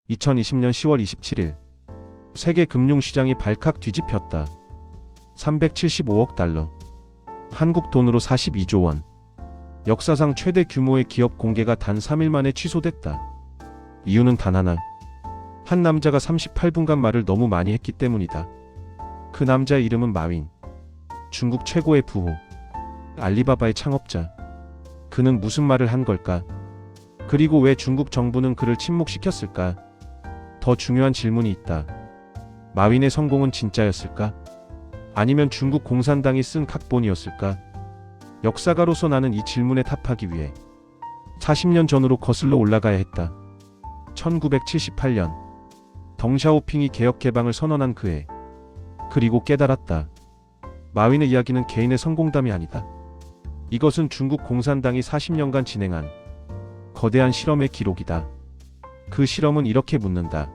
2020년 10월 27일 세계 금융시장이 발칵 뒤집혔다. 375억 달러. 한국 돈으로 42조 원. 역사상 최대 규모의 기업 공개가 단 3일 만에 취소됐다. 이유는 단 하나. 한 남자가 38분간 말을 너무 많이 했기 때문이다. 그 남자의 이름은 마윈. 중국 최고의 부호. 알리바바의 창업자. 그는 무슨 말을 한 걸까? 그리고 왜 중국 정부는 그를 침묵시켰을까? 더 중요한 질문이 있다. 마윈의 성공은 진짜였을까? 아니면 중국 공산당이 쓴 각본이었을까? 역사가로서 나는 이 질문에 답하기 위해 40년 전으로 거슬러 올라가야 했다. 1978년 덩샤오핑이 개혁 개방을 선언한 그해. 그리고 깨달았다. 마윈의 이야기는 개인의 성공담이 아니다. 이것은 중국 공산당이 40년간 진행한 거대한 실험의 기록이다. 그 실험은 이렇게 묻는다.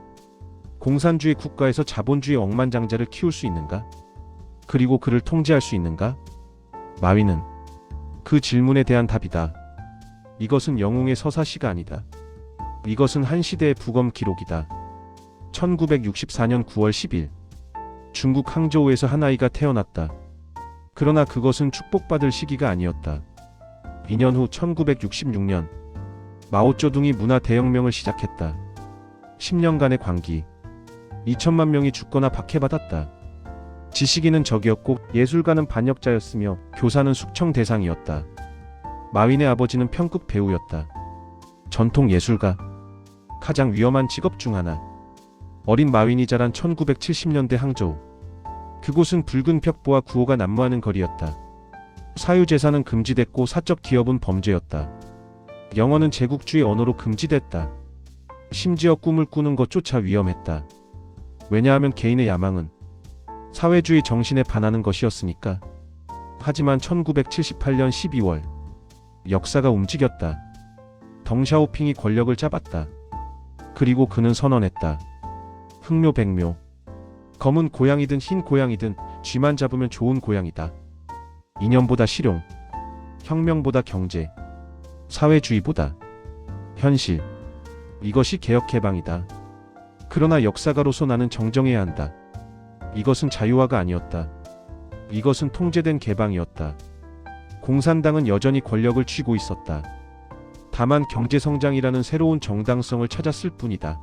공산주의 국가에서 자본주의 억만장자를 키울 수 있는가? 그리고 그를 통제할 수 있는가? 마윈은 그 질문에 대한 답이다. 이것은 영웅의 서사시가 아니다. 이것은 한 시대의 부검 기록이다. 1964년 9월 10일 중국 항저우에서 한 아이가 태어났다. 그러나 그것은 축복받을 시기가 아니었다. 2년 후 1966년 마오쩌둥이 문화 대혁명을 시작했다. 10년간의 광기. 2천만 명이 죽거나 박해받았다. 지식인은 적이었고 예술가는 반역자였으며 교사는 숙청 대상이었다. 마윈의 아버지는 편급 배우였다. 전통 예술가. 가장 위험한 직업 중 하나. 어린 마윈이 자란 1970년대 항저우. 그곳은 붉은 벽보와 구호가 난무하는 거리였다. 사유재산은 금지됐고 사적 기업은 범죄였다. 영어는 제국주의 언어로 금지됐다. 심지어 꿈을 꾸는 것조차 위험했다. 왜냐하면 개인의 야망은 사회주의 정신에 반하는 것이었으니까. 하지만 1978년 12월 역사가 움직였다. 덩샤오핑이 권력을 잡았다. 그리고 그는 선언했다. 흑묘백묘. 검은 고양이든 흰 고양이든 쥐만 잡으면 좋은 고양이다. 이념보다 실용, 혁명보다 경제, 사회주의보다 현실. 이것이 개혁 개방이다. 그러나 역사가로서 나는 정정해야 한다. 이것은 자유화가 아니었다. 이것은 통제된 개방이었다. 공산당은 여전히 권력을 쥐고 있었다. 다만 경제성장이라는 새로운 정당성을 찾았을 뿐이다.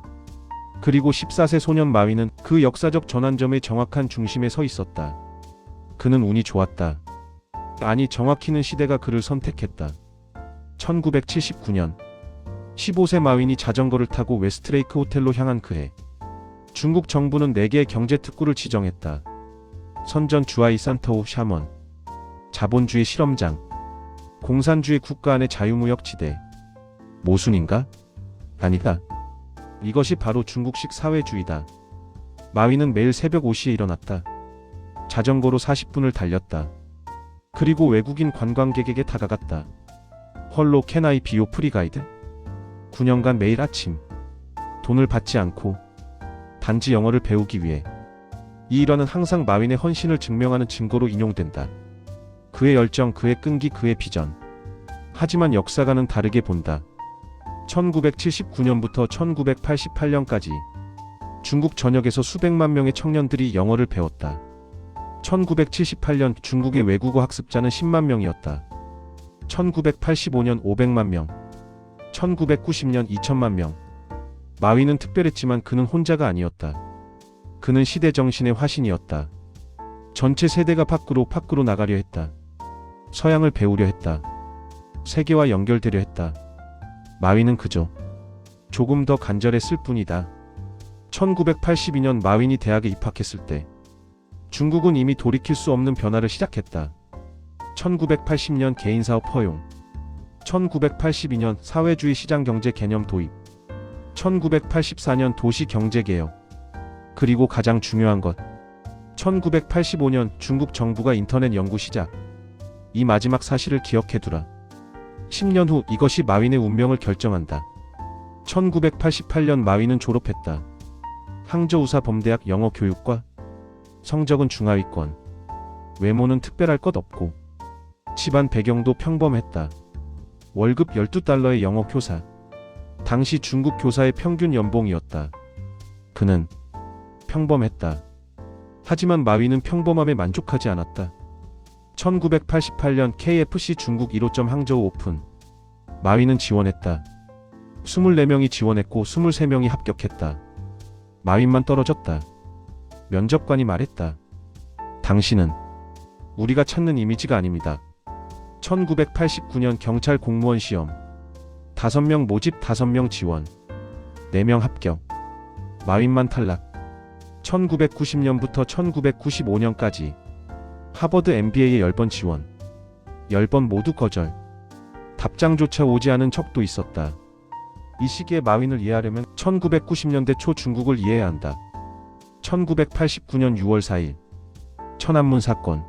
그리고 14세 소년 마윈은 그 역사적 전환점의 정확한 중심에 서 있었다. 그는 운이 좋았다. 아니, 정확히는 시대가 그를 선택했다. 1979년 15세 마윈이 자전거를 타고 웨스트레이크 호텔로 향한 그해. 중국 정부는 4개의 경제특구를 지정했다. 선전 주하이 산터우 샤먼. 자본주의 실험장. 공산주의 국가 안의 자유무역지대. 모순인가? 아니다. 이것이 바로 중국식 사회주의다. 마윈은 매일 새벽 5시에 일어났다. 자전거로 40분을 달렸다. 그리고 외국인 관광객에게 다가갔다. 헐로 Can I be your free guide? 9년간 매일 아침. 돈을 받지 않고 단지 영어를 배우기 위해. 이 일화는 항상 마윈의 헌신을 증명하는 증거로 인용된다. 그의 열정, 그의 끈기, 그의 비전. 하지만 역사가는 다르게 본다. 1979년부터 1988년까지 중국 전역에서 수백만 명의 청년들이 영어를 배웠다. 1978년 중국의 외국어 학습자는 10만 명이었다. 1985년 500만 명. 1990년 2천만 명. 마윈은 특별했지만 그는 혼자가 아니었다. 그는 시대 정신의 화신이었다. 전체 세대가 밖으로 나가려 했다. 서양을 배우려 했다. 세계와 연결되려 했다. 마윈은 그저 조금 더 간절했을 뿐이다. 1982년 마윈이 대학에 입학했을 때 중국은 이미 돌이킬 수 없는 변화를 시작했다. 1980년 개인사업 허용. 1982년 사회주의 시장경제 개념 도입. 1984년 도시경제개혁. 그리고 가장 중요한 것. 1985년 중국 정부가 인터넷 연구 시작. 이 마지막 사실을 기억해두라. 10년 후 이것이 마윈의 운명을 결정한다. 1988년 마윈은 졸업했다. 항저우사 범대학 영어교육과. 성적은 중하위권. 외모는 특별할 것 없고 집안 배경도 평범했다. 월급 $12의 영어 교사. 당시 중국 교사의 평균 연봉이었다. 그는 평범했다. 하지만 마윈은 평범함에 만족하지 않았다. 1988년 KFC 중국 1호점 항저우 오픈. 마윈은 지원했다. 24명이 지원했고 23명이 합격했다. 마윈만 떨어졌다. 면접관이 말했다. 당신은 우리가 찾는 이미지가 아닙니다. 1989년 경찰 공무원 시험. 5명 모집 5명 지원. 4명 합격. 마윈만 탈락. 1990년부터 1995년까지 하버드 MBA에 10번 지원. 10번 모두 거절. 답장조차 오지 않은 척도 있었다. 이 시기에 마윈을 이해하려면 1990년대 초 중국을 이해해야 한다. 1989년 6월 4일 천안문 사건.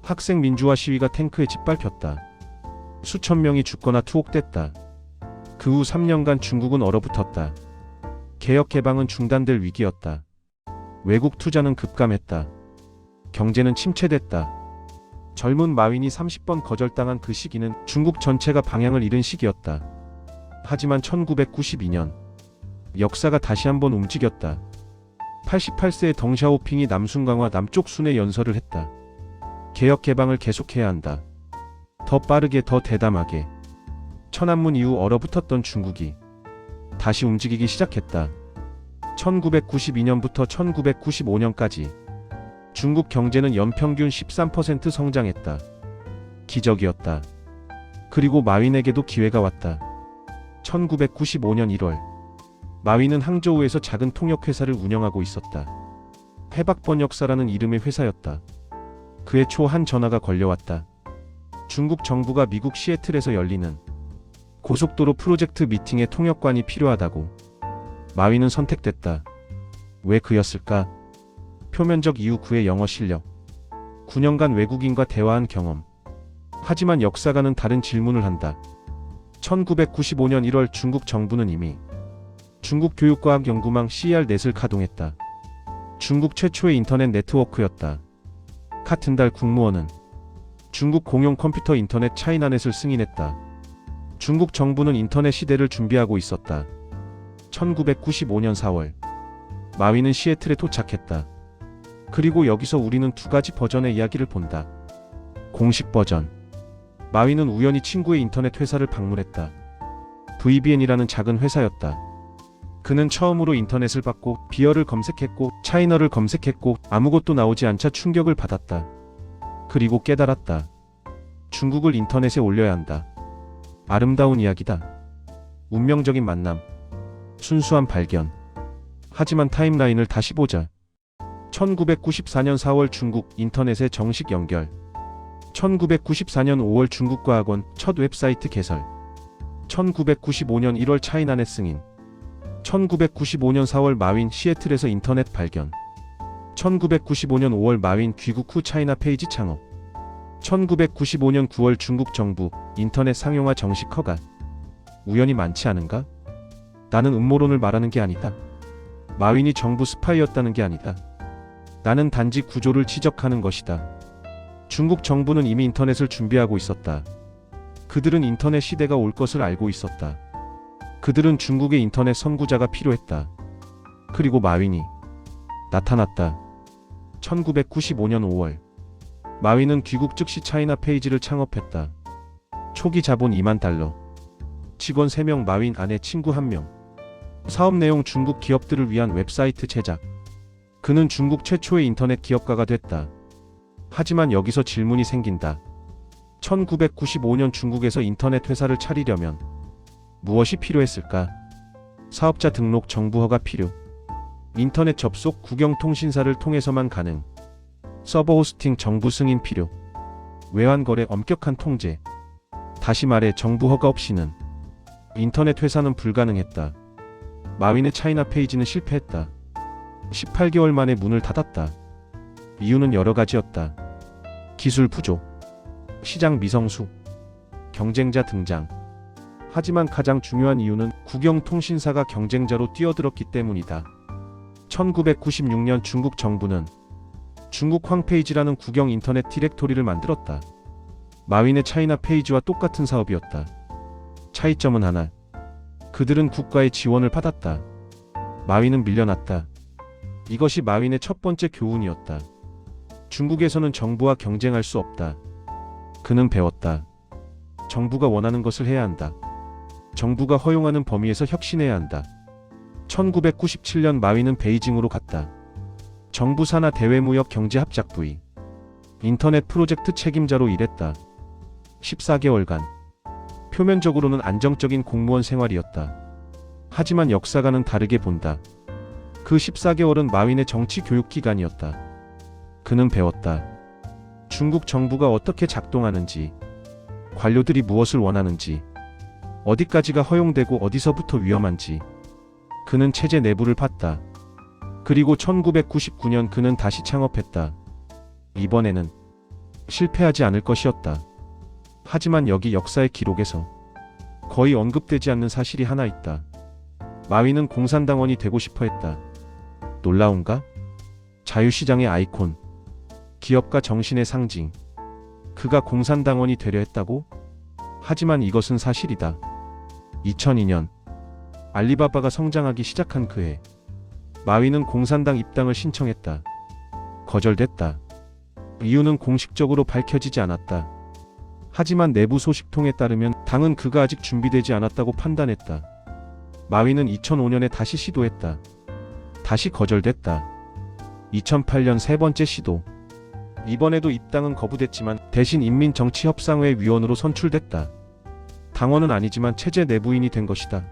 학생 민주화 시위가 탱크에 짓밟혔다. 수천 명이 죽거나 투옥됐다. 그 후 3년간 중국은 얼어붙었다. 개혁 개방은 중단될 위기였다. 외국 투자는 급감했다. 경제는 침체됐다. 젊은 마윈이 30번 거절당한 그 시기는 중국 전체가 방향을 잃은 시기였다. 하지만 1992년 역사가 다시 한번 움직였다. 88세의 덩샤오핑이 남순강과 남쪽 순에 연설을 했다. 개혁 개방을 계속해야 한다. 더 빠르게 더 대담하게. 천안문 이후 얼어붙었던 중국이 다시 움직이기 시작했다. 1992년부터 1995년까지 중국 경제는 연평균 13% 성장했다. 기적이었다. 그리고 마윈에게도 기회가 왔다. 1995년 1월 마윈은 항저우에서 작은 통역회사를 운영하고 있었다. 해박번역사라는 이름의 회사였다. 그해 초 한 전화가 걸려왔다. 중국 정부가 미국 시애틀에서 열리는 고속도로 프로젝트 미팅에 통역관이 필요하다고. 마윈은 선택됐다. 왜 그였을까? 표면적 이유 그의 영어 실력. 9년간 외국인과 대화한 경험. 하지만 역사가는 다른 질문을 한다. 1995년 1월 중국 정부는 이미 중국 교육과학연구망 CR-넷을 가동했다. 중국 최초의 인터넷 네트워크였다. 같은 달 국무원은 중국 공용 컴퓨터 인터넷 차이나넷을 승인했다. 중국 정부는 인터넷 시대를 준비하고 있었다. 1995년 4월 마윈은 시애틀에 도착했다. 그리고 여기서 우리는 두 가지 버전의 이야기를 본다. 공식 버전. 마윈은 우연히 친구의 인터넷 회사를 방문했다. VBN이라는 작은 회사였다. 그는 처음으로 인터넷을 받고 비어를 검색했고 차이너를 검색했고 아무것도 나오지 않자 충격을 받았다. 그리고 깨달았다. 중국을 인터넷에 올려야 한다. 아름다운 이야기다. 운명적인 만남. 순수한 발견. 하지만 타임라인을 다시 보자. 1994년 4월 중국 인터넷에 정식 연결. 1994년 5월 중국과학원 첫 웹사이트 개설. 1995년 1월 차이나넷 승인. 1995년 4월 마윈 시애틀에서 인터넷 발견. 1995년 5월 마윈 귀국 후 차이나 페이지 창업. 1995년 9월 중국 정부 인터넷 상용화 정식 허가. 우연이 많지 않은가? 나는 음모론을 말하는 게 아니다. 마윈이 정부 스파이였다는 게 아니다. 나는 단지 구조를 지적하는 것이다. 중국 정부는 이미 인터넷을 준비하고 있었다. 그들은 인터넷 시대가 올 것을 알고 있었다. 그들은 중국의 인터넷 선구자가 필요했다. 그리고 마윈이 나타났다. 1995년 5월 마윈은 귀국 즉시 차이나 페이지를 창업했다. 초기 자본 $20,000. 직원 3명, 마윈 아내 친구 1명. 사업 내용 중국 기업들을 위한 웹사이트 제작. 그는 중국 최초의 인터넷 기업가가 됐다. 하지만 여기서 질문이 생긴다. 1995년 중국에서 인터넷 회사를 차리려면 무엇이 필요했을까? 사업자 등록, 정부 허가 필요. 인터넷 접속, 국영통신사를 통해서만 가능. 서버 호스팅, 정부 승인 필요. 외환 거래, 엄격한 통제. 다시 말해 정부 허가 없이는 인터넷 회사는 불가능했다. 마윈의 차이나 페이지는 실패했다. 18개월 만에 문을 닫았다. 이유는 여러 가지였다. 기술 부족, 시장 미성숙, 경쟁자 등장. 하지만 가장 중요한 이유는 국영통신사가 경쟁자로 뛰어들었기 때문이다. 1996년 중국 정부는 중국 황페이지라는 국영 인터넷 디렉토리를 만들었다. 마윈의 차이나 페이지와 똑같은 사업이었다. 차이점은 하나. 그들은 국가의 지원을 받았다. 마윈은 밀려났다. 이것이 마윈의 첫 번째 교훈이었다. 중국에서는 정부와 경쟁할 수 없다. 그는 배웠다. 정부가 원하는 것을 해야 한다. 정부가 허용하는 범위에서 혁신해야 한다. 1997년 마윈은 베이징으로 갔다. 정부 산하 대외무역 경제합작부의 인터넷 프로젝트 책임자로 일했다. 14개월간. 표면적으로는 안정적인 공무원 생활이었다. 하지만 역사가는 다르게 본다. 그 14개월은 마윈의 정치 교육 기간이었다. 그는 배웠다. 중국 정부가 어떻게 작동하는지, 관료들이 무엇을 원하는지, 어디까지가 허용되고 어디서부터 위험한지. 그는 체제 내부를 봤다. 그리고 1999년 그는 다시 창업했다. 이번에는 실패하지 않을 것이었다. 하지만 여기 역사의 기록에서 거의 언급되지 않는 사실이 하나 있다. 마윈은 공산당원이 되고 싶어 했다. 놀라운가? 자유시장의 아이콘, 기업가 정신의 상징. 그가 공산당원이 되려 했다고? 하지만 이것은 사실이다. 2002년 알리바바가 성장하기 시작한 그해 마윈은 공산당 입당을 신청했다. 거절됐다. 이유는 공식적으로 밝혀지지 않았다. 하지만 내부 소식통에 따르면 당은 그가 아직 준비되지 않았다고 판단했다. 마윈은 2005년에 다시 시도했다. 다시 거절됐다. 2008년 세 번째 시도. 이번에도 입당은 거부됐지만 대신 인민정치협상회 위원으로 선출됐다. 당원은 아니지만 체제 내부인이 된 것이다.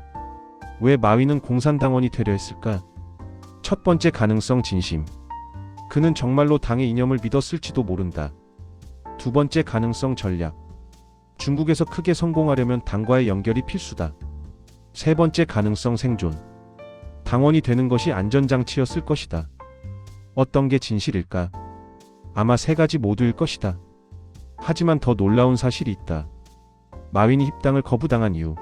왜 마윈은 공산당원이 되려 했을까? 첫 번째 가능성 진심. 그는 정말로 당의 이념을 믿었을지도 모른다. 두 번째 가능성 전략. 중국에서 크게 성공하려면 당과의 연결이 필수다. 세 번째 가능성 생존. 당원이 되는 것이 안전장치였을 것이다. 어떤 게 진실일까? 아마 세 가지 모두일 것이다. 하지만 더 놀라운 사실이 있다. 마윈이 입당을 거부당한 이유.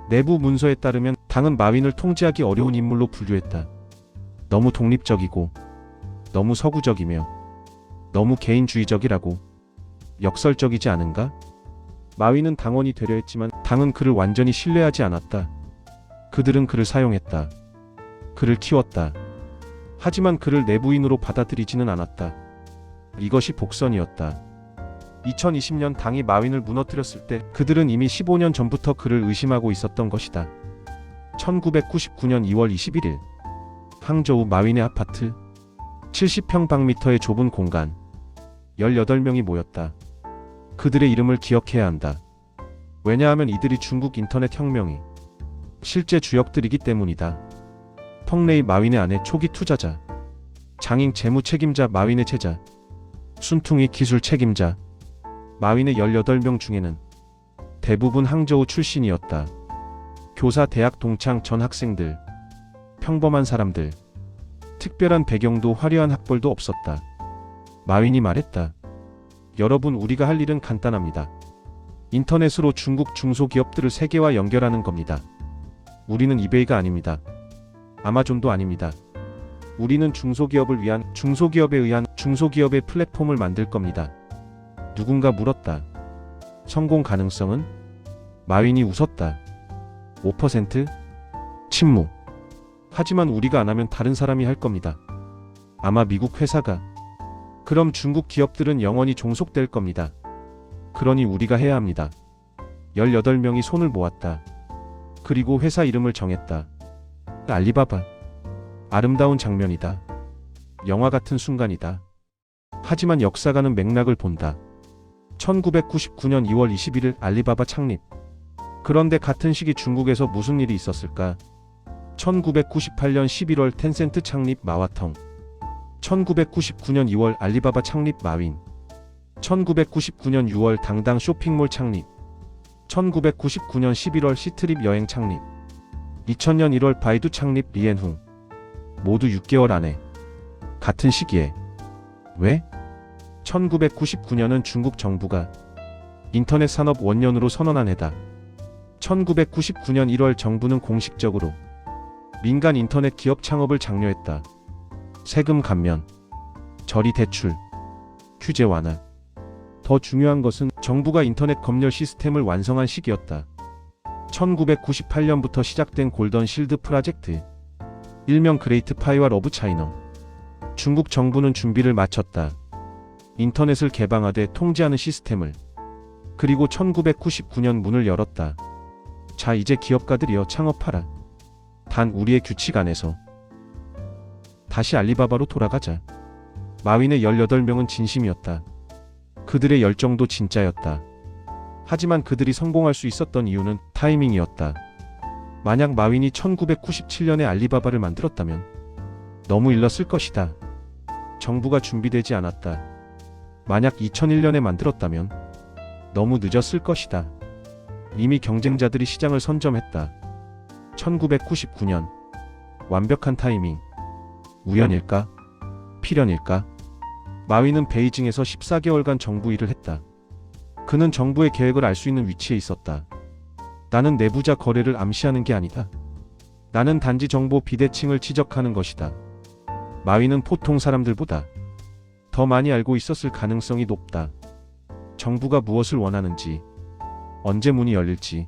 내부 문서에 따르면 당은 마윈을 통제하기 어려운 인물로 분류했다. 너무 독립적이고, 너무 서구적이며, 너무 개인주의적이라고. 역설적이지 않은가? 마윈은 당원이 되려 했지만 당은 그를 완전히 신뢰하지 않았다. 그들은 그를 사용했다. 그를 키웠다. 하지만 그를 내부인으로 받아들이지는 않았다. 이것이 복선이었다. 2020년 당이 마윈을 무너뜨렸을 때 그들은 이미 15년 전부터 그를 의심하고 있었던 것이다. 1999년 2월 21일 항저우 마윈의 아파트. 70평방미터의 좁은 공간. 18명이 모였다. 그들의 이름을 기억해야 한다. 왜냐하면 이들이 중국 인터넷 혁명의 실제 주역들이기 때문이다. 펑레이 마윈의 아내 초기 투자자, 장잉 재무 책임자 마윈의 제자, 순퉁이 기술 책임자. 마윈의 18명 중에는 대부분 항저우 출신이었다. 교사 대학 동창 전 학생들, 평범한 사람들, 특별한 배경도 화려한 학벌도 없었다. 마윈이 말했다. 여러분, 우리가 할 일은 간단합니다. 인터넷으로 중국 중소기업들을 세계와 연결하는 겁니다. 우리는 이베이가 아닙니다. 아마존도 아닙니다. 우리는 중소기업을 위한, 중소기업에 의한 중소기업의 플랫폼을 만들 겁니다. 누군가 물었다. 성공 가능성은? 마윈이 웃었다. 5%? 침묵. 하지만 우리가 안 하면 다른 사람이 할 겁니다. 아마 미국 회사가. 그럼 중국 기업들은 영원히 종속될 겁니다. 그러니 우리가 해야 합니다. 18명이 손을 모았다. 그리고 회사 이름을 정했다. 알리바바. 아름다운 장면이다. 영화 같은 순간이다. 하지만 역사가는 맥락을 본다. 1999년 2월 21일 알리바바 창립. 그런데 같은 시기 중국에서 무슨 일이 있었을까? 1998년 11월 텐센트 창립 마와텅. 1999년 2월 알리바바 창립 마윈. 1999년 6월 당당 쇼핑몰 창립. 1999년 11월 시트립 여행 창립. 2000년 1월 바이두 창립 리엔훈. 모두 6개월 안에. 같은 시기에. 왜? 1999년은 중국 정부가 인터넷 산업 원년으로 선언한 해다. 1999년 1월 정부는 공식적으로 민간 인터넷 기업 창업을 장려했다. 세금 감면, 저리 대출, 규제 완화. 더 중요한 것은 정부가 인터넷 검열 시스템을 완성한 시기였다. 1998년부터 시작된 골던 실드 프로젝트. 일명 그레이트 파이월 오브 차이나. 중국 정부는 준비를 마쳤다. 인터넷을 개방하되 통제하는 시스템을. 그리고 1999년 문을 열었다. 자, 이제 기업가들이여 창업하라. 단 우리의 규칙 안에서. 다시 알리바바로 돌아가자. 마윈의 18명은 진심이었다. 그들의 열정도 진짜였다. 하지만 그들이 성공할 수 있었던 이유는 타이밍이었다. 만약 마윈이 1997년에 알리바바를 만들었다면 너무 일렀을 것이다. 정부가 준비되지 않았다. 만약 2001년에 만들었다면 너무 늦었을 것이다. 이미 경쟁자들이 시장을 선점했다. 1999년. 완벽한 타이밍. 우연일까? 필연일까? 마윈은 베이징에서 14개월간 정부 일을 했다. 그는 정부의 계획을 알 수 있는 위치에 있었다. 나는 내부자 거래를 암시하는 게 아니다. 나는 단지 정보 비대칭을 지적하는 것이다. 마윈은 보통 사람들보다 더 많이 알고 있었을 가능성이 높다. 정부가 무엇을 원하는지, 언제 문이 열릴지.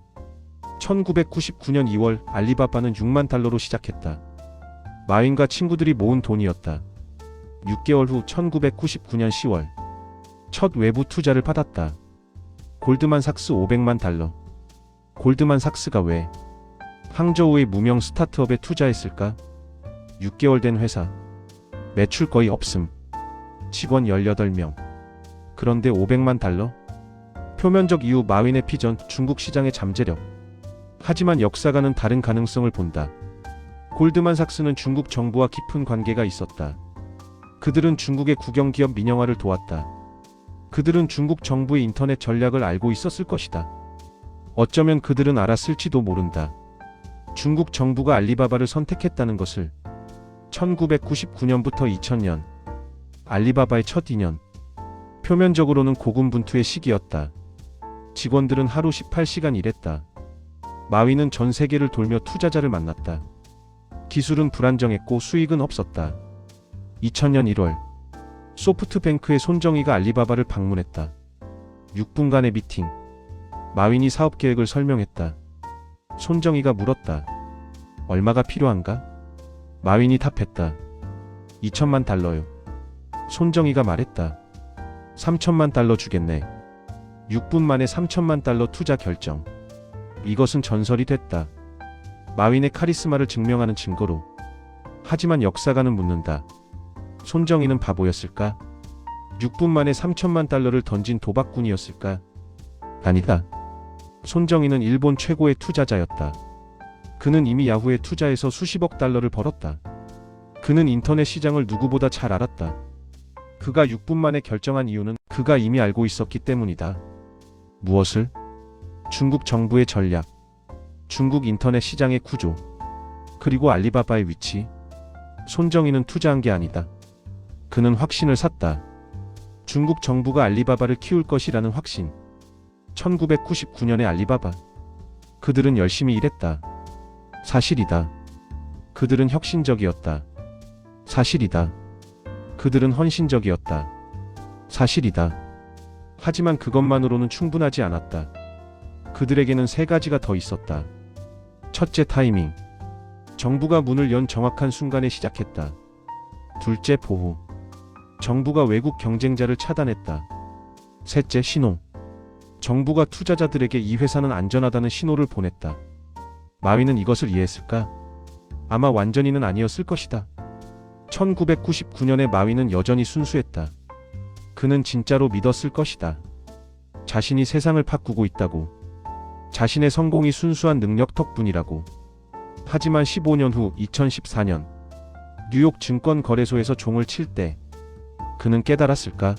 1999년 2월 알리바바는 6만 달러로 시작했다. 마윈과 친구들이 모은 돈이었다. 6개월 후 1999년 10월 첫 외부 투자를 받았다. 골드만삭스 500만 달러. 골드만삭스가 왜 항저우의 무명 스타트업에 투자했을까? 6개월 된 회사. 매출 거의 없음. 직원 18명. 그런데 500만 달러? 표면적 이유 마윈의 비전, 중국 시장의 잠재력. 하지만 역사가는 다른 가능성을 본다. 골드만삭스는 중국 정부와 깊은 관계가 있었다. 그들은 중국의 국영기업 민영화를 도왔다. 그들은 중국 정부의 인터넷 전략을 알고 있었을 것이다. 어쩌면 그들은 알았을지도 모른다. 중국 정부가 알리바바를 선택했다는 것을. 1999년부터 2000년. 알리바바의 첫 2년. 표면적으로는 고군분투의 시기였다. 직원들은 하루 18시간 일했다. 마윈은 전 세계를 돌며 투자자를 만났다. 기술은 불안정했고 수익은 없었다. 2000년 1월. 소프트뱅크의 손정희가 알리바바를 방문했다. 6분간의 미팅. 마윈이 사업 계획을 설명했다. 손정희가 물었다. 얼마가 필요한가? 마윈이 답했다. 2천만 달러요. 손정희가 말했다. 3천만 달러 주겠네. 6분 만에 3천만 달러 투자 결정. 이것은 전설이 됐다. 마윈의 카리스마를 증명하는 증거로. 하지만 역사가는 묻는다. 손정희는 바보였을까? 6분 만에 3천만 달러를 던진 도박꾼이었을까? 아니다. 손정희는 일본 최고의 투자자였다. 그는 이미 야후에 투자해서 수십억 달러를 벌었다. 그는 인터넷 시장을 누구보다 잘 알았다. 그가 6분 만에 결정한 이유는 그가 이미 알고 있었기 때문이다. 무엇을? 중국 정부의 전략, 중국 인터넷 시장의 구조, 그리고 알리바바의 위치. 손정희는 투자한 게 아니다. 그는 확신을 샀다. 중국 정부가 알리바바를 키울 것이라는 확신. 1999년의 알리바바. 그들은 열심히 일했다. 사실이다. 그들은 혁신적이었다. 사실이다. 그들은 헌신적이었다. 사실이다. 하지만 그것만으로는 충분하지 않았다. 그들에게는 세 가지가 더 있었다. 첫째, 타이밍. 정부가 문을 연 정확한 순간에 시작했다. 둘째, 보호. 정부가 외국 경쟁자를 차단했다. 셋째, 신호. 정부가 투자자들에게 이 회사는 안전하다는 신호를 보냈다. 마윈은 이것을 이해했을까? 아마 완전히는 아니었을 것이다. 1999년에 마윈은 여전히 순수했다. 그는 진짜로 믿었을 것이다. 자신이 세상을 바꾸고 있다고. 자신의 성공이 순수한 능력 덕분이라고. 하지만 15년 후 2014년 뉴욕 증권거래소에서 종을 칠 때 그는 깨달았을까?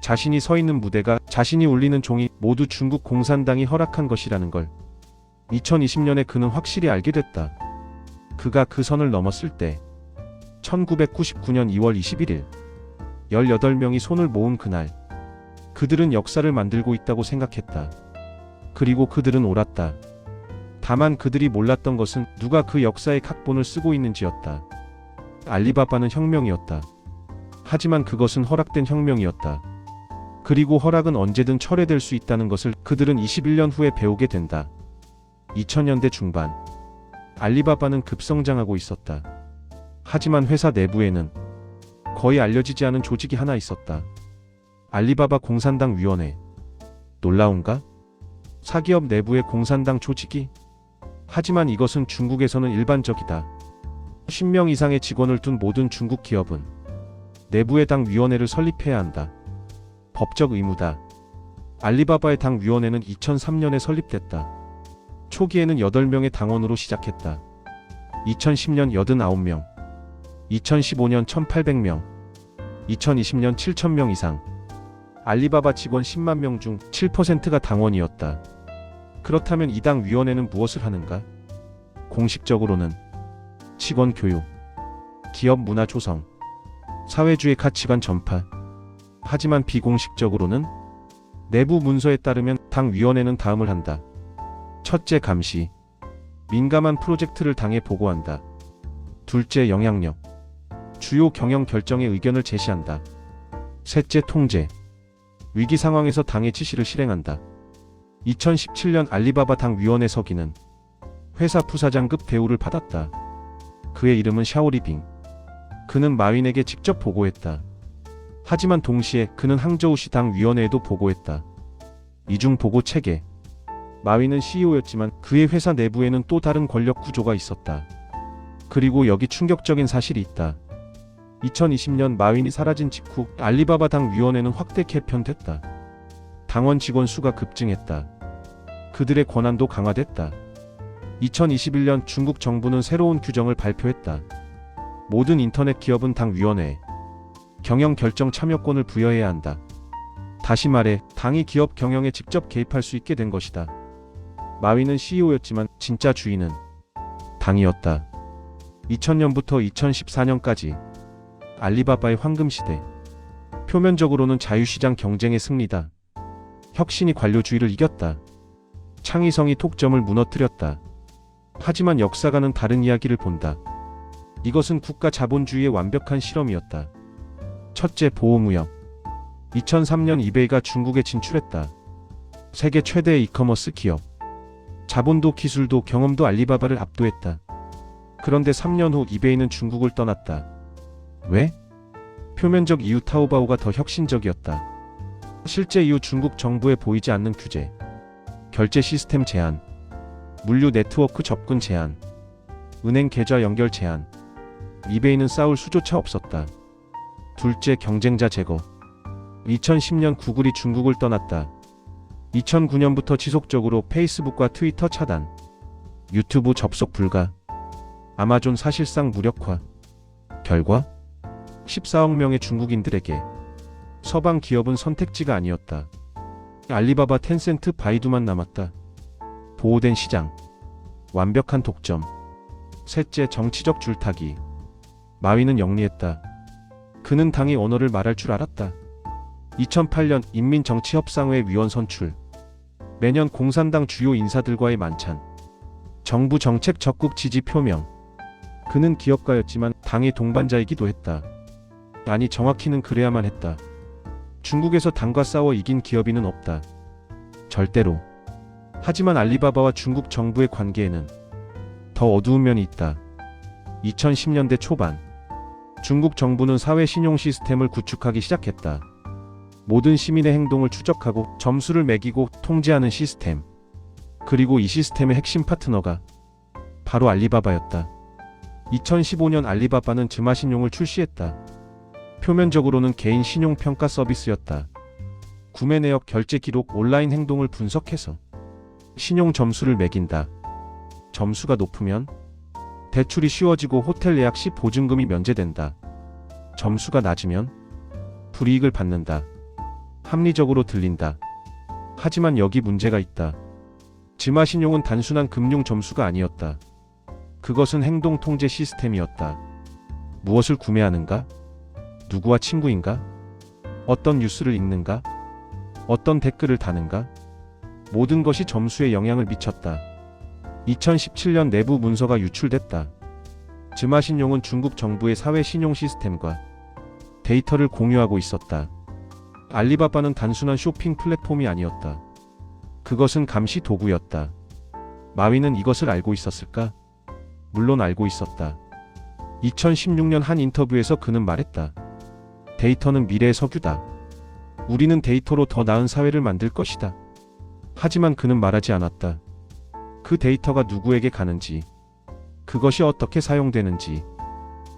자신이 서 있는 무대가, 자신이 울리는 종이 모두 중국 공산당이 허락한 것이라는 걸. 2020년에 그는 확실히 알게 됐다. 그가 그 선을 넘었을 때 1999년 2월 21일 18명이 손을 모은 그날 그들은 역사를 만들고 있다고 생각했다. 그리고 그들은 옳았다. 다만 그들이 몰랐던 것은 누가 그 역사의 각본을 쓰고 있는지였다. 알리바바는 혁명이었다. 하지만 그것은 허락된 혁명이었다. 그리고 허락은 언제든 철회될 수 있다는 것을 그들은 21년 후에 배우게 된다. 2000년대 중반 알리바바는 급성장하고 있었다. 하지만 회사 내부에는 거의 알려지지 않은 조직이 하나 있었다. 알리바바 공산당 위원회. 놀라운가? 사기업 내부의 공산당 조직이? 하지만 이것은 중국에서는 일반적이다. 10명 이상의 직원을 둔 모든 중국 기업은 내부의 당 위원회를 설립해야 한다. 법적 의무다. 알리바바의 당 위원회는 2003년에 설립됐다. 초기에는 8명의 당원으로 시작했다. 2010년 89명, 2015년 1800명, 2020년 7000명 이상. 알리바바 직원 10만 명 중 7%가 당원이었다. 그렇다면 이 당 위원회는 무엇을 하는가? 공식적으로는 직원 교육, 기업 문화 조성, 사회주의 가치관 전파. 하지만 비공식적으로는 내부 문서에 따르면 당 위원회는 다음을 한다. 첫째, 감시. 민감한 프로젝트를 당에 보고한다. 둘째, 영향력. 주요 경영 결정에 의견을 제시한다. 셋째, 통제. 위기 상황에서 당의 지시를 실행한다. 2017년 알리바바 당 위원회 서기는 회사 부사장급 대우를 받았다. 그의 이름은 샤오리빙. 그는 마윈에게 직접 보고했다. 하지만 동시에 그는 항저우시 당 위원회에도 보고했다. 이중 보고 체계. 마윈은 CEO였지만 그의 회사 내부에는 또 다른 권력 구조가 있었다. 그리고 여기 충격적인 사실이 있다. 2020년 마윈이 사라진 직후 알리바바 당 위원회는 확대 개편됐다. 당원 직원 수가 급증했다. 그들의 권한도 강화됐다. 2021년 중국 정부는 새로운 규정을 발표했다. 모든 인터넷 기업은 당 위원회에 경영 결정 참여권을 부여해야 한다. 다시 말해 당이 기업 경영에 직접 개입할 수 있게 된 것이다. 마윈은 CEO였지만 진짜 주인은 당이었다. 2000년부터 2014년까지 알리바바의 황금시대. 표면적으로는 자유시장 경쟁의 승리다. 혁신이 관료주의를 이겼다. 창의성이 독점을 무너뜨렸다. 하지만 역사가는 다른 이야기를 본다. 이것은 국가 자본주의의 완벽한 실험이었다. 첫째, 보호무역. 2003년 이베이가 중국에 진출했다. 세계 최대의 이커머스 기업. 자본도 기술도 경험도 알리바바를 압도했다. 그런데 3년 후 이베이는 중국을 떠났다. 왜? 표면적 이유, 타오바오가 더 혁신적이었다. 실제 이유, 중국 정부에 보이지 않는 규제, 결제 시스템 제한, 물류 네트워크 접근 제한, 은행 계좌 연결 제한. 이베이는 싸울 수조차 없었다. 둘째, 경쟁자 제거. 2010년 구글이 중국을 떠났다. 2009년부터 지속적으로 페이스북과 트위터 차단, 유튜브 접속 불가, 아마존 사실상 무력화. 결과 14억 명의 중국인들에게 서방 기업은 선택지가 아니었다. 알리바바, 텐센트, 바이두만 남았다. 보호된 시장, 완벽한 독점. 셋째, 정치적 줄타기. 마윈은 영리했다. 그는 당의 언어를 말할 줄 알았다. 2008년 인민정치협상회 위원 선출, 매년 공산당 주요 인사들과의 만찬, 정부 정책 적극 지지 표명. 그는 기업가였지만 당의 동반자이기도 했다. 아니, 정확히는 그래야만 했다. 중국에서 당과 싸워 이긴 기업인은 없다. 절대로. 하지만 알리바바와 중국 정부의 관계에는 더 어두운 면이 있다. 2010년대 초반, 중국 정부는 사회 신용 시스템을 구축하기 시작했다. 모든 시민의 행동을 추적하고 점수를 매기고 통제하는 시스템. 그리고 이 시스템의 핵심 파트너가 바로 알리바바였다. 2015년 알리바바는 즈마신용을 출시했다. 표면적으로는 개인 신용평가 서비스였다. 구매 내역, 결제 기록, 온라인 행동을 분석해서 신용 점수를 매긴다. 점수가 높으면 대출이 쉬워지고 호텔 예약 시 보증금이 면제된다. 점수가 낮으면 불이익을 받는다. 합리적으로 들린다. 하지만 여기 문제가 있다. 즈마신용은 단순한 금융 점수가 아니었다. 그것은 행동 통제 시스템이었다. 무엇을 구매하는가? 누구와 친구인가? 어떤 뉴스를 읽는가? 어떤 댓글을 다는가? 모든 것이 점수에 영향을 미쳤다. 2017년 내부 문서가 유출됐다. 즈마신용은 중국 정부의 사회 신용 시스템과 데이터를 공유하고 있었다. 알리바바는 단순한 쇼핑 플랫폼이 아니었다. 그것은 감시 도구였다. 마윈은 이것을 알고 있었을까? 물론 알고 있었다. 2016년 한 인터뷰에서 그는 말했다. 데이터는 미래의 석유다. 우리는 데이터로 더 나은 사회를 만들 것이다. 하지만 그는 말하지 않았다. 그 데이터가 누구에게 가는지, 그것이 어떻게 사용되는지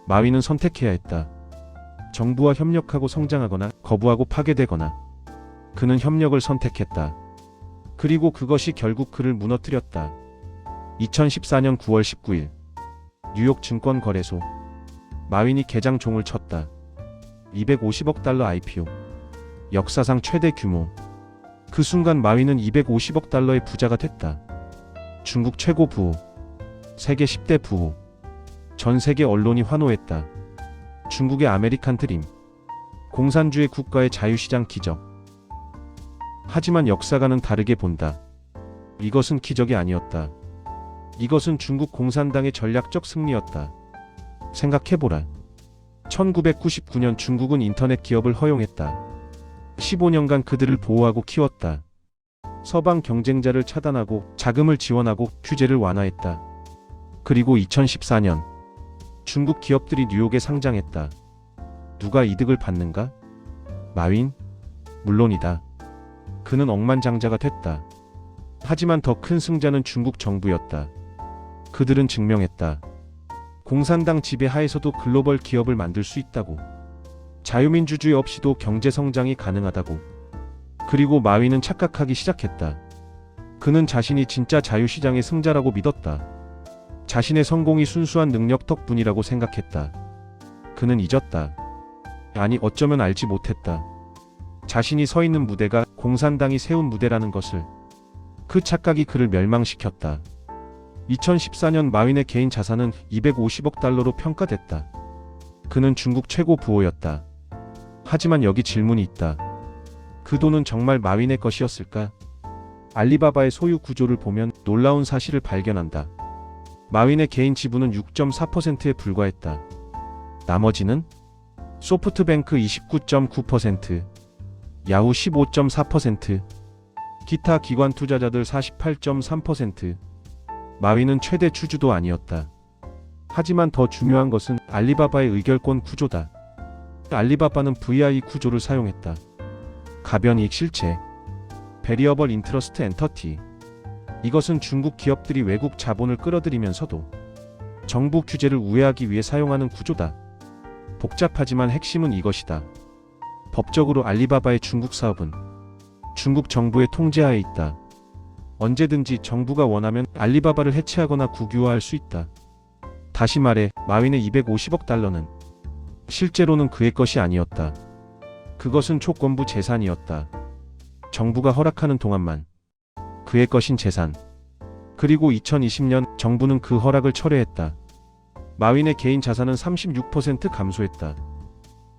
마윈은 선택해야 했다. 정부와 협력하고 성장하거나 거부하고 파괴되거나. 그는 협력을 선택했다. 그리고 그것이 결국 그를 무너뜨렸다. 2014년 9월 19일 뉴욕 증권거래소. 마윈이 개장 종을 쳤다. 250억 달러 IPO. 역사상 최대 규모. 그 순간 마윈은 250억 달러의 부자가 됐다. 중국 최고 부호. 세계 10대 부호. 전 세계 언론이 환호했다. 중국의 아메리칸 드림. 공산주의 국가의 자유시장 기적. 하지만 역사가는 다르게 본다. 이것은 기적이 아니었다. 이것은 중국 공산당의 전략적 승리였다. 생각해보라. 1999년 중국은 인터넷 기업을 허용했다. 15년간 그들을 보호하고 키웠다. 서방 경쟁자를 차단하고 자금을 지원하고 규제를 완화했다. 그리고 2014년 중국 기업들이 뉴욕에 상장했다. 누가 이득을 받는가? 마윈? 물론이다. 그는 억만장자가 됐다. 하지만 더 큰 승자는 중국 정부였다. 그들은 증명했다. 공산당 지배 하에서도 글로벌 기업을 만들 수 있다고. 자유민주주의 없이도 경제 성장이 가능하다고. 그리고 마윈은 착각하기 시작했다. 그는 자신이 진짜 자유시장의 승자라고 믿었다. 자신의 성공이 순수한 능력 덕분이라고 생각했다. 그는 잊었다. 아니, 어쩌면 알지 못했다. 자신이 서 있는 무대가 공산당이 세운 무대라는 것을. 그 착각이 그를 멸망시켰다. 2014년 마윈의 개인 자산은 250억 달러로 평가됐다. 그는 중국 최고 부호였다. 하지만 여기 질문이 있다. 그 돈은 정말 마윈의 것이었을까? 알리바바의 소유 구조를 보면 놀라운 사실을 발견한다. 마윈의 개인 지분은 6.4%에 불과했다. 나머지는? 소프트뱅크 29.9%, 야후 15.4%, 기타 기관 투자자들 48.3%. 마윈은 최대 주주도 아니었다. 하지만 더 중요한 것은 알리바바의 의결권 구조다. 알리바바는 VI 구조를 사용했다. 가변이익 실체, 베리어벌 인트러스트 엔터티. 이것은 중국 기업들이 외국 자본을 끌어들이면서도 정부 규제를 우회하기 위해 사용하는 구조다. 복잡하지만 핵심은 이것이다. 법적으로 알리바바의 중국 사업은 중국 정부의 통제하에 있다. 언제든지 정부가 원하면 알리바바를 해체하거나 국유화할 수 있다. 다시 말해, 마윈의 250억 달러는 실제로는 그의 것이 아니었다. 그것은 조건부 재산이었다. 정부가 허락하는 동안만 그의 것인 재산. 그리고 2020년 정부는 그 허락을 철회했다. 마윈의 개인 자산은 36% 감소했다.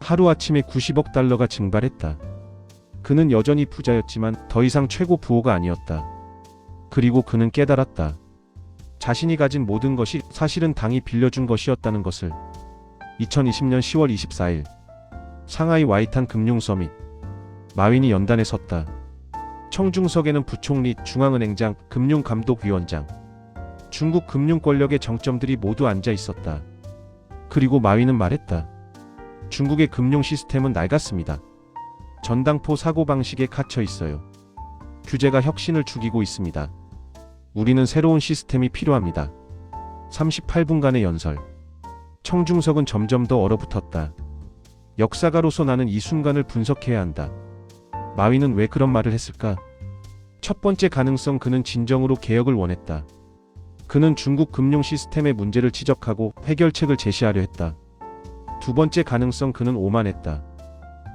하루아침에 90억 달러가 증발했다. 그는 여전히 부자였지만 더 이상 최고 부호가 아니었다. 그리고 그는 깨달았다. 자신이 가진 모든 것이 사실은 당이 빌려준 것이었다는 것을. 2020년 10월 24일 상하이 와이탄 금융 서밋. 마윈이 연단에 섰다. 청중석에는 부총리, 중앙은행장, 금융감독위원장, 중국 금융 권력의 정점들이 모두 앉아 있었다. 그리고 마윈은 말했다. 중국의 금융 시스템은 낡았습니다. 전당포 사고방식에 갇혀 있어요. 규제가 혁신을 죽이고 있습니다. 우리는 새로운 시스템이 필요합니다. 38분간의 연설. 청중석은 점점 더 얼어붙었다. 역사가로서 나는 이 순간을 분석해야 한다. 마윈은 왜 그런 말을 했을까? 첫 번째 가능성, 그는 진정으로 개혁을 원했다. 그는 중국 금융 시스템의 문제를 지적하고 해결책을 제시하려 했다. 두 번째 가능성, 그는 오만했다.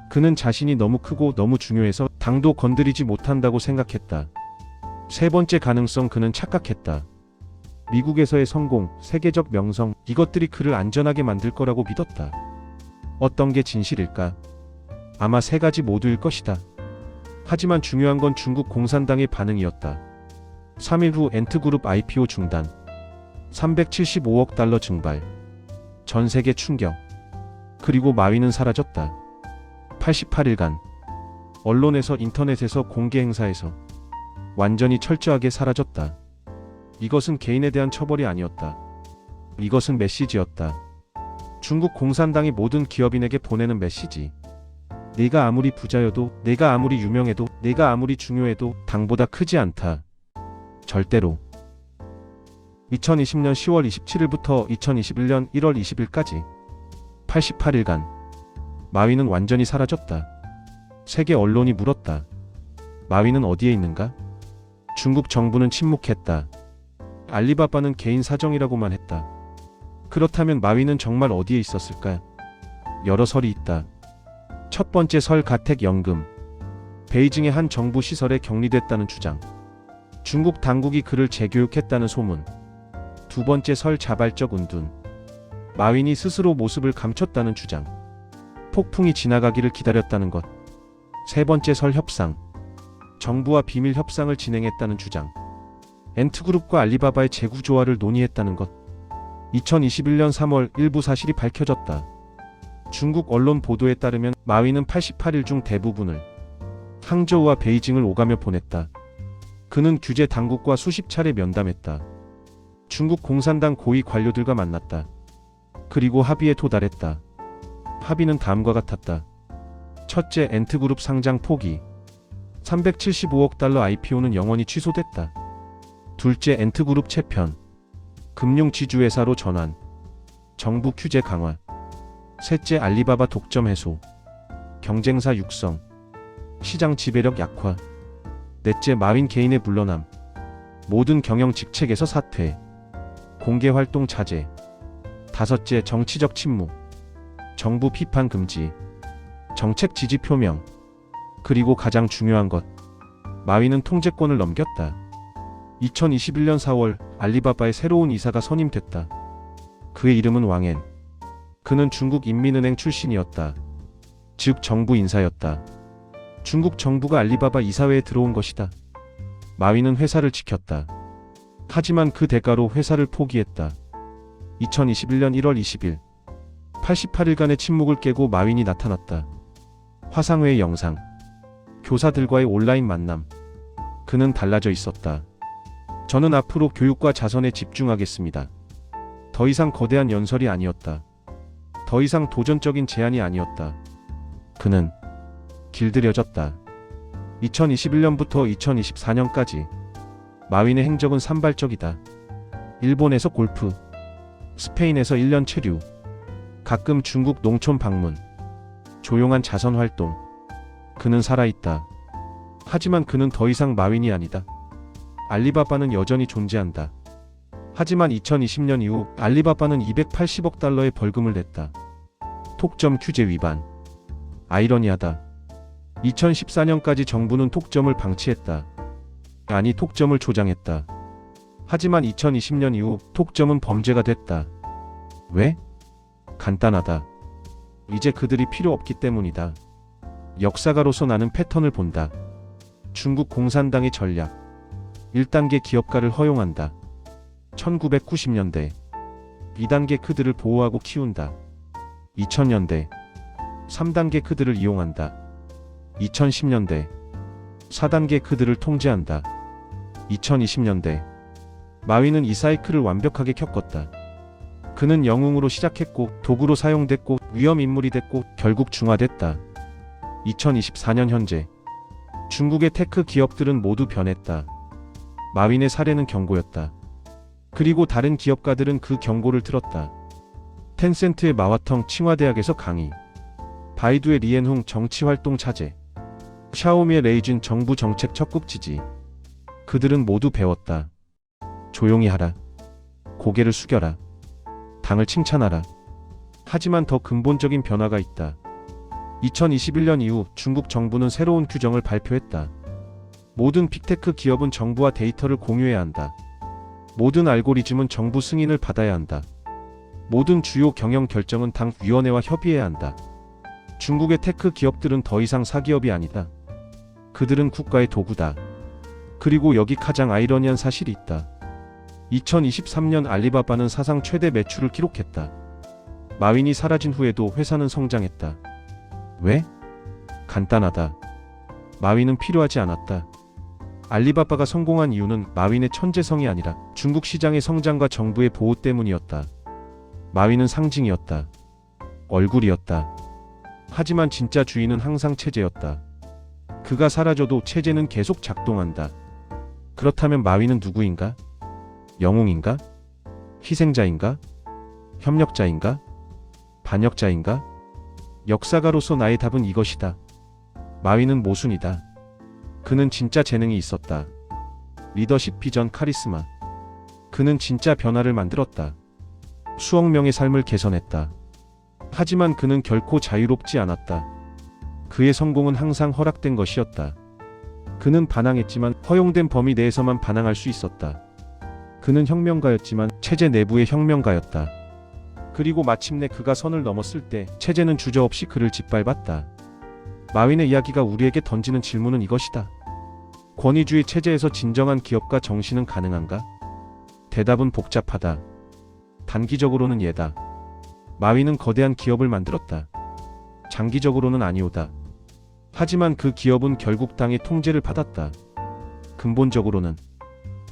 그는 자신이 너무 크고 너무 중요해서 당도 건드리지 못한다고 생각했다. 세 번째 가능성, 그는 착각했다. 미국에서의 성공, 세계적 명성, 이것들이 그를 안전하게 만들 거라고 믿었다. 어떤 게 진실일까? 아마 세 가지 모두일 것이다. 하지만 중요한 건 중국 공산당의 반응이었다. 3일 후 엔트그룹 IPO 중단, 375억 달러 증발, 전 세계 충격. 그리고 마윈은 사라졌다. 88일간 언론에서, 인터넷에서, 공개 행사에서 완전히 철저하게 사라졌다. 이것은 개인에 대한 처벌이 아니었다. 이것은 메시지였다. 중국 공산당이 모든 기업인에게 보내는 메시지. 내가 아무리 부자여도, 내가 아무리 유명해도, 내가 아무리 중요해도 당보다 크지 않다. 절대로. 2020년 10월 27일부터 2021년 1월 20일까지 88일간 마윈은 완전히 사라졌다. 세계 언론이 물었다. 마윈은 어디에 있는가? 중국 정부는 침묵했다. 알리바바는 개인 사정이라고만 했다. 그렇다면 마윈은 정말 어디에 있었을까? 여러 설이 있다. 첫 번째 설 가택 연금. 베이징의 한 정부 시설에 격리됐다는 주장. 중국 당국이 그를 재교육했다는 소문. 두 번째 설 자발적 은둔. 마윈이 스스로 모습을 감췄다는 주장. 폭풍이 지나가기를 기다렸다는 것. 세 번째 설 협상. 정부와 비밀 협상을 진행했다는 주장. 엔트그룹과 알리바바의 재구조화를 논의했다는 것. 2021년 3월 일부 사실이 밝혀졌다. 중국 언론 보도에 따르면 마윈은 88일 중 대부분을 항저우와 베이징을 오가며 보냈다. 그는 규제 당국과 수십 차례 면담했다. 중국 공산당 고위 관료들과 만났다. 그리고 합의에 도달했다. 합의는 다음과 같았다. 첫째, 엔트그룹 상장 포기. 375억 달러 IPO는 영원히 취소됐다. 둘째, 엔트그룹 채편. 금융지주회사로 전환. 정부 규제 강화. 셋째, 알리바바 독점 해소. 경쟁사 육성. 시장 지배력 약화. 넷째, 마윈 개인의 물러남. 모든 경영 직책에서 사퇴. 공개 활동 자제. 다섯째, 정치적 침묵. 정부 비판 금지. 정책 지지 표명. 그리고 가장 중요한 것. 마윈은 통제권을 넘겼다. 2021년 4월 알리바바의 새로운 이사가 선임됐다. 그의 이름은 왕엔. 그는 중국인민은행 출신이었다. 즉 정부 인사였다. 중국 정부가 알리바바 이사회에 들어온 것이다. 마윈은 회사를 지켰다. 하지만 그 대가로 회사를 포기했다. 2021년 1월 20일 88일간의 침묵을 깨고 마윈이 나타났다. 화상회의 영상. 교사들과의 온라인 만남. 그는 달라져 있었다. 저는 앞으로 교육과 자선에 집중하겠습니다. 더 이상 거대한 연설이 아니었다. 더 이상 도전적인 제안이 아니었다. 그는 길들여졌다. 2021년부터 2024년까지 마윈의 행적은 산발적이다. 일본에서 골프, 스페인에서 1년 체류, 가끔 중국 농촌 방문, 조용한 자선 활동. 그는 살아있다. 하지만 그는 더 이상 마윈이 아니다. 알리바바는 여전히 존재한다. 하지만 2020년 이후 알리바바는 280억 달러의 벌금을 냈다. 톡점 규제 위반. 아이러니하다. 2014년까지 정부는 톡점을 방치했다. 아니, 톡점을 조장했다. 하지만 2020년 이후 톡점은 범죄가 됐다. 왜? 간단하다. 이제 그들이 필요 없기 때문이다. 역사가로서 나는 패턴을 본다. 중국 공산당의 전략. 1단계 기업가를 허용한다. 1990년대. 2단계 그들을 보호하고 키운다. 2000년대. 3단계 그들을 이용한다. 2010년대. 4단계 그들을 통제한다. 2020년대. 마윈은 이 사이클을 완벽하게 겪었다. 그는 영웅으로 시작했고 도구로 사용됐고 위험 인물이 됐고 결국 중화됐다. 2024년 현재. 중국의 테크 기업들은 모두 변했다. 마윈의 사례는 경고였다. 그리고 다른 기업가들은 그 경고를 들었다. 텐센트의 마와텅 칭화대학에서 강의. 바이두의 리엔홍 정치활동 자제. 샤오미의 레이준 정부 정책 적극 지지. 그들은 모두 배웠다. 조용히 하라. 고개를 숙여라. 당을 칭찬하라. 하지만 더 근본적인 변화가 있다. 2021년 이후 중국 정부는 새로운 규정을 발표했다. 모든 빅테크 기업은 정부와 데이터를 공유해야 한다. 모든 알고리즘은 정부 승인을 받아야 한다. 모든 주요 경영 결정은 당 위원회와 협의해야 한다. 중국의 테크 기업들은 더 이상 사기업이 아니다. 그들은 국가의 도구다. 그리고 여기 가장 아이러니한 사실이 있다. 2023년 알리바바는 사상 최대 매출을 기록했다. 마윈이 사라진 후에도 회사는 성장했다. 왜? 간단하다. 마윈은 필요하지 않았다. 알리바바가 성공한 이유는 마윈의 천재성이 아니라 중국 시장의 성장과 정부의 보호 때문이었다. 마윈은 상징이었다. 얼굴이었다. 하지만 진짜 주인은 항상 체제였다. 그가 사라져도 체제는 계속 작동한다. 그렇다면 마위는 누구인가? 영웅인가? 희생자인가? 협력자인가? 반역자인가? 역사가로서 나의 답은 이것이다. 마위는 모순이다. 그는 진짜 재능이 있었다. 리더십, 비전, 카리스마. 그는 진짜 변화를 만들었다. 수억 명의 삶을 개선했다. 하지만 그는 결코 자유롭지 않았다. 그의 성공은 항상 허락된 것이었다. 그는 반항했지만 허용된 범위 내에서만 반항할 수 있었다. 그는 혁명가였지만 체제 내부의 혁명가였다. 그리고 마침내 그가 선을 넘었을 때 체제는 주저없이 그를 짓밟았다. 마윈의 이야기가 우리에게 던지는 질문은 이것이다. 권위주의 체제에서 진정한 기업가 정신은 가능한가? 대답은 복잡하다. 단기적으로는 예다. 마윈은 거대한 기업을 만들었다. 장기적으로는 아니오다. 하지만 그 기업은 결국 당의 통제를 받았다. 근본적으로는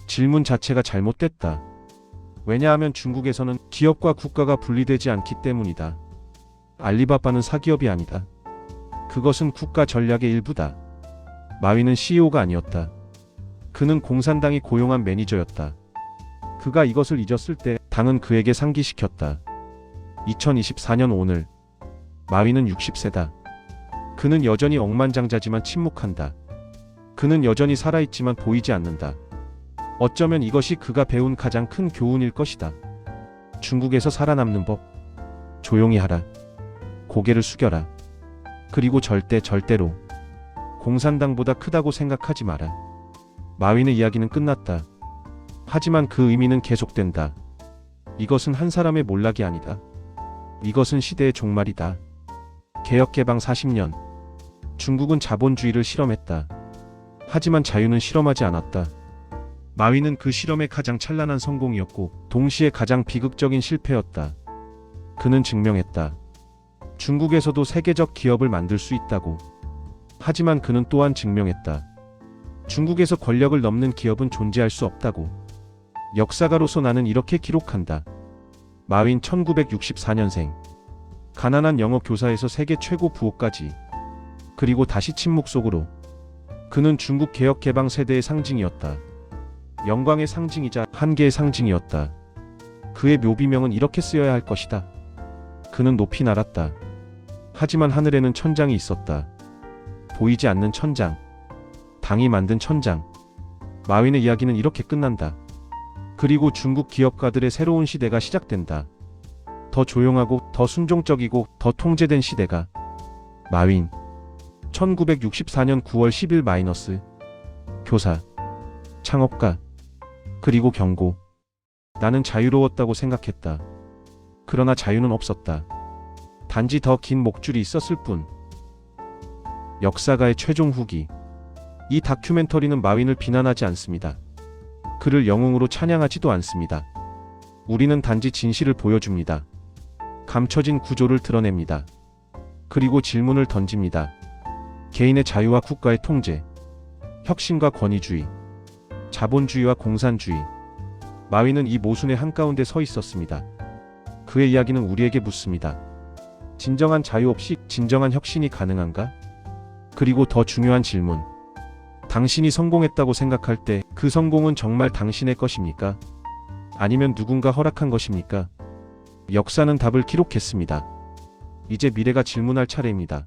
질문 자체가 잘못됐다. 왜냐하면 중국에서는 기업과 국가가 분리되지 않기 때문이다. 알리바바는 사기업이 아니다. 그것은 국가 전략의 일부다. 마윈은 CEO가 아니었다. 그는 공산당이 고용한 매니저였다. 그가 이것을 잊었을 때 당은 그에게 상기시켰다. 2024년 오늘 마윈은 60세다. 그는 여전히 억만장자지만 침묵한다. 그는 여전히 살아있지만 보이지 않는다. 어쩌면 이것이 그가 배운 가장 큰 교훈일 것이다. 중국에서 살아남는 법. 조용히 하라. 고개를 숙여라. 그리고 절대로 공산당보다 크다고 생각하지 마라. 마윈의 이야기는 끝났다. 하지만 그 의미는 계속된다. 이것은 한 사람의 몰락이 아니다. 이것은 시대의 종말이다. 개혁개방 40년. 중국은 자본주의를 실험했다. 하지만 자유는 실험하지 않았다. 마윈은 그 실험의 가장 찬란한 성공이었고 동시에 가장 비극적인 실패였다. 그는 증명했다. 중국에서도 세계적 기업을 만들 수 있다고. 하지만 그는 또한 증명했다. 중국에서 권력을 넘는 기업은 존재할 수 없다고. 역사가로서 나는 이렇게 기록한다. 마윈 1964년생. 가난한 영어 교사에서 세계 최고 부호까지. 그리고 다시 침묵 속으로. 그는 중국 개혁 개방 세대의 상징이었다. 영광의 상징이자 한계의 상징이었다. 그의 묘비명은 이렇게 쓰여야 할 것이다. 그는 높이 날았다. 하지만 하늘에는 천장이 있었다. 보이지 않는 천장. 당이 만든 천장. 마윈의 이야기는 이렇게 끝난다. 그리고 중국 기업가들의 새로운 시대가 시작된다. 더 조용하고 더 순종적이고 더 통제된 시대가. 마윈 1964년 9월 10일 마이너스. 교사, 창업가, 그리고 경고. 나는 자유로웠다고 생각했다. 그러나 자유는 없었다. 단지 더 긴 목줄이 있었을 뿐. 역사가의 최종 후기. 이 다큐멘터리는 마윈을 비난하지 않습니다. 그를 영웅으로 찬양하지도 않습니다. 우리는 단지 진실을 보여줍니다. 감춰진 구조를 드러냅니다. 그리고 질문을 던집니다. 개인의 자유와 국가의 통제, 혁신과 권위주의, 자본주의와 공산주의. 마윈은 이 모순의 한가운데 서 있었습니다. 그의 이야기는 우리에게 묻습니다. 진정한 자유 없이 진정한 혁신이 가능한가? 그리고 더 중요한 질문. 당신이 성공했다고 생각할 때 그 성공은 정말 당신의 것입니까? 아니면 누군가 허락한 것입니까? 역사는 답을 기록했습니다. 이제 미래가 질문할 차례입니다.